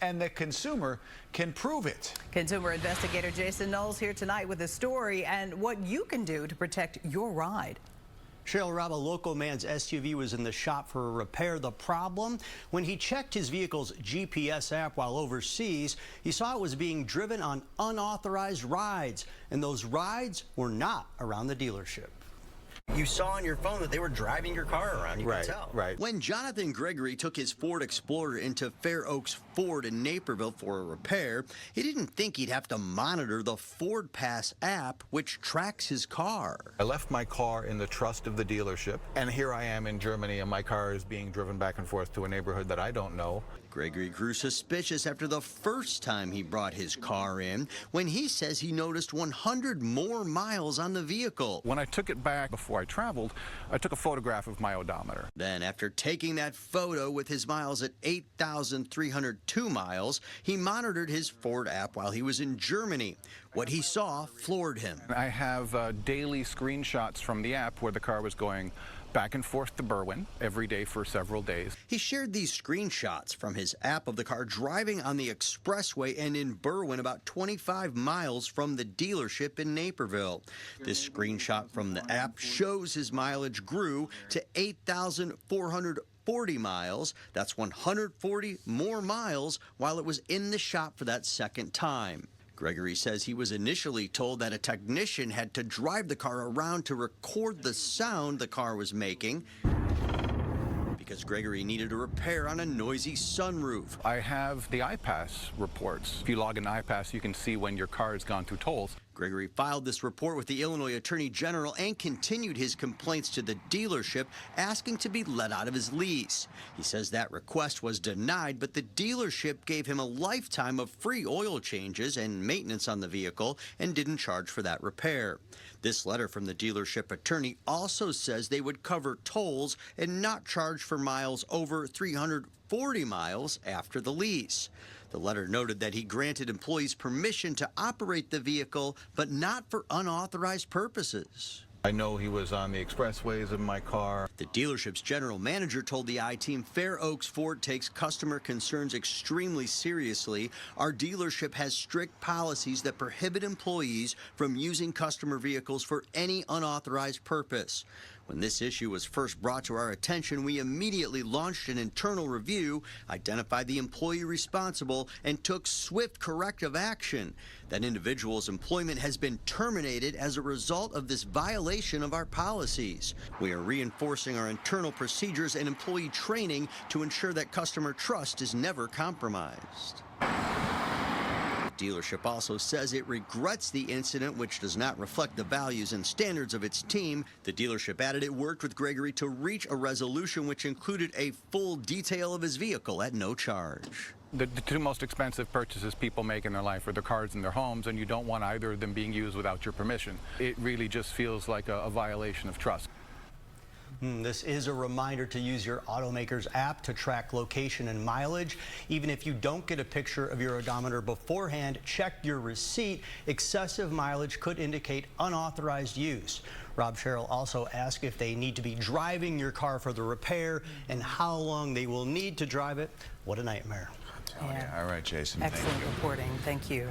and the consumer can prove it. Consumer investigator Jason Knowles here tonight with a story and what you can do to protect your ride. Cheryl, Rob, a local man's SUV was in the shop for a repair. The problem, when he checked his vehicle's GPS app while overseas, he saw it was being driven on unauthorized rides, and those rides were not around the dealership. You saw on your phone that they were driving your car around. You could tell. Right. When Jonathan Gregory took his Ford Explorer into Fair Oaks Ford in Naperville for a repair, he didn't think he'd have to monitor the Ford Pass app, which tracks his car. I left my car in the trust of the dealership, and here I am in Germany, and my car is being driven back and forth to a neighborhood that I don't know. Gregory grew suspicious after the first time he brought his car in, when he says he noticed 100 more miles on the vehicle. When I took it back before I traveled, I took a photograph of my odometer. Then, after taking that photo with his miles at 8,302 miles, he monitored his Ford app while he was in Germany. What he saw floored him. I have daily screenshots from the app where the car was going back and forth to Berwyn every day for several days. He shared these screenshots from his app of the car driving on the expressway and in Berwyn, about 25 miles from the dealership in Naperville. This screenshot from the app shows his mileage grew to 8,440 miles. That's 140 more miles while it was in the shop for that second time. Gregory says he was initially told that a technician had to drive the car around to record the sound the car was making because Gregory needed a repair on a noisy sunroof. I have the iPass reports. If you log in iPass, you can see when your car has gone through tolls. Gregory filed this report with the Illinois Attorney General and continued his complaints to the dealership, asking to be let out of his lease. He says that request was denied, but the dealership gave him a lifetime of free oil changes and maintenance on the vehicle and didn't charge for that repair. This letter from the dealership attorney also says they would cover tolls and not charge for miles over 340 miles after the lease. The letter noted that he granted employees permission to operate the vehicle, but not for unauthorized purposes. I know he was on the expressways in my car. The dealership's general manager told the I-Team Fair Oaks Ford takes customer concerns extremely seriously. Our dealership has strict policies that prohibit employees from using customer vehicles for any unauthorized purpose. When this issue was first brought to our attention, we immediately launched an internal review, identified the employee responsible, and took swift corrective action. That individual's employment has been terminated as a result of this violation of our policies. We are reinforcing our internal procedures and employee training to ensure that customer trust is never compromised. The dealership also says it regrets the incident, which does not reflect the values and standards of its team. The dealership added it worked with Gregory to reach a resolution which included a full detail of his vehicle at no charge. The two most expensive purchases people make in their life are their cars and their homes, and you don't want either of them being used without your permission. It really just feels like a violation of trust. This is a reminder to use your automaker's app to track location and mileage. Even if you don't get a picture of your odometer beforehand, check your receipt. Excessive mileage could indicate unauthorized use. Rob, Cheryl also asked if they need to be driving your car for the repair and how long they will need to drive it. What a nightmare. Yeah. All right, Jason. Excellent reporting. Thank you.